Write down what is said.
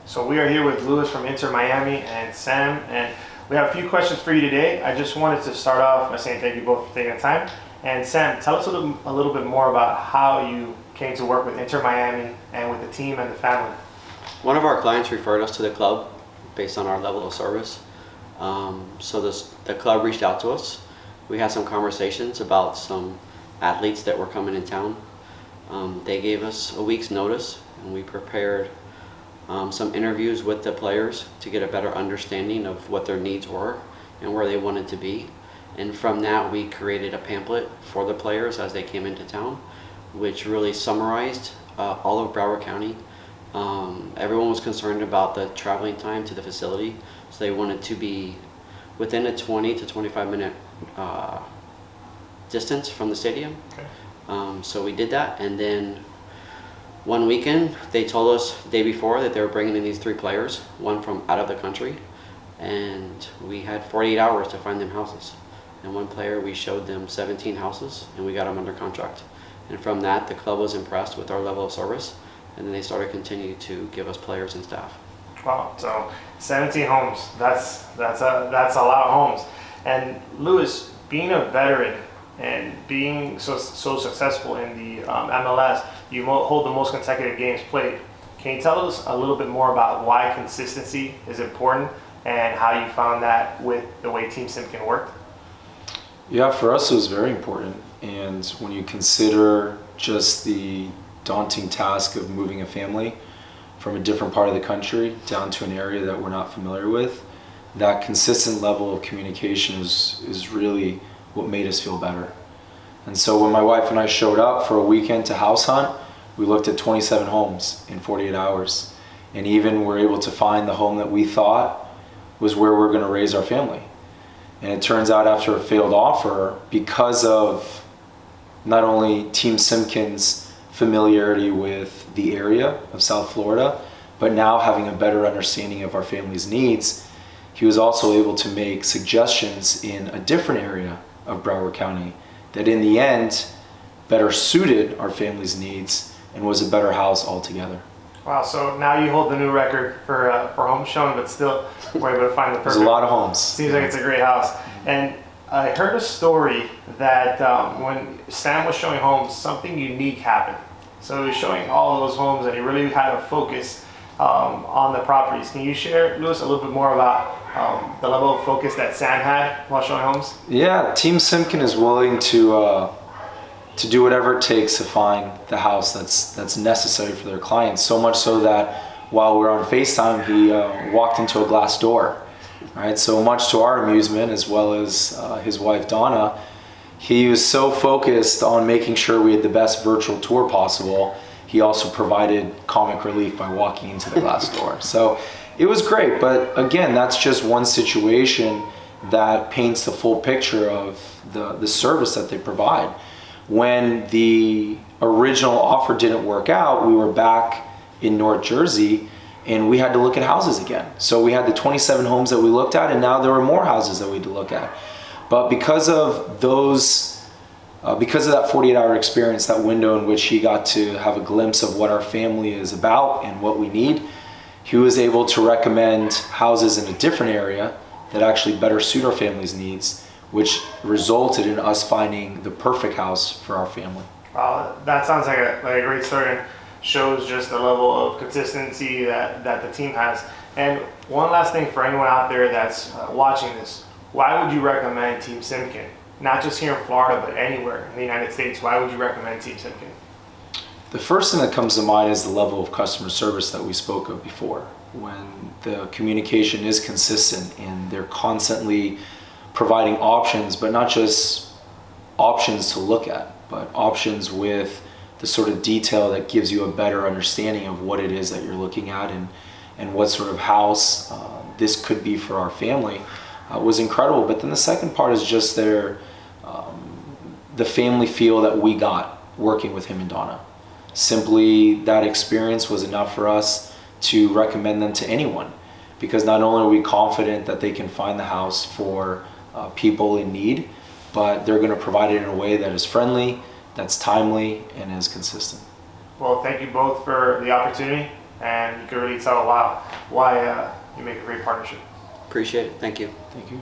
So we are here with Luis from Inter Miami and Sam, and we have a few questions for you today. I just wanted to start off by saying thank you both for taking the time. And Sam, tell us a little bit more about how you came to work with Inter Miami and with the team and the family. One of our clients referred us to the club based on our level of service. The club reached out to us. We had some conversations about some athletes that were coming in town. They gave us a week's notice, and we prepared some interviews with the players to get a better understanding of what their needs were and where they wanted to be. And from that, we created a pamphlet for the players as they came into town, which really summarized all of Broward County. Everyone was concerned about the traveling time to the facility, so they wanted to be within a 20 to 25 minute distance from the stadium. Okay. So we did that, and then one weekend they told us the day before that they were bringing in these 3 players, one from out of the country, and we had 48 hours to find them houses. And one player, we showed them 17 houses, and we got them under contract. And from that, the club was impressed with our level of service, and then they started continuing to give us players and staff. Wow, so 17 homes, that's a lot of homes. And Luis, being a veteran and being so successful in the MLS, you hold the most consecutive games played. Can you tell us a little bit more about why consistency is important and how you found that with the way Team Simkin worked? Yeah, for us it was very important. And when you consider just the daunting task of moving a family from a different part of the country down to an area that we're not familiar with, that consistent level of communication is really what made us feel better. And so when my wife and I showed up for a weekend to house hunt, we looked at 27 homes in 48 hours. And even were able to find the home that we thought was where we're gonna raise our family. And it turns out after a failed offer, because of not only Team Simkin's familiarity with the area of South Florida, but now having a better understanding of our family's needs, he was also able to make suggestions in a different area of Broward County that in the end better suited our family's needs and was a better house altogether. Wow, so now you hold the new record for home showing, but still we're able to find the perfect. There's a lot of homes. Seems like it's a great house. And I heard a story that when Sam was showing homes, something unique happened. So he was showing all of those homes and he really had a focus on the properties. Can you share, Luis, a little bit more about the level of focus that Sam had while showing homes? Yeah, Team Simkin is willing to do whatever it takes to find the house that's necessary for their clients. So much so that while we were on FaceTime, he walked into a glass door. Right, so much to our amusement, as well as his wife Donna, he was so focused on making sure we had the best virtual tour possible. He also provided comic relief by walking into the glass door. So it was great, but again, that's just one situation that paints the full picture of the service that they provide. When the original offer didn't work out, we were back in North Jersey and we had to look at houses again. So we had the 27 homes that we looked at, and now there were more houses that we had to look at. But because of that 48-hour experience, that window in which he got to have a glimpse of what our family is about and what we need, he was able to recommend houses in a different area that actually better suit our family's needs, which resulted in us finding the perfect house for our family. Wow, that sounds like a great story and shows just the level of consistency that the team has. And one last thing for anyone out there that's watching this, why would you recommend Team Simkin? Not just here in Florida, but anywhere in the United States, why would you recommend Team Simkin? The first thing that comes to mind is the level of customer service that we spoke of before. When the communication is consistent and they're constantly providing options, but not just options to look at, but options with the sort of detail that gives you a better understanding of what it is that you're looking at and what sort of house this could be for our family, was incredible. But then the second part is just the family feel that we got working with him and Donna. Simply that experience was enough for us to recommend them to anyone, because not only are we confident that they can find the house for people in need, but they're going to provide it in a way that is friendly, that's timely, and is consistent. Well, thank you both for the opportunity and you can really tell why you make a great partnership. Appreciate it. Thank you. Thank you.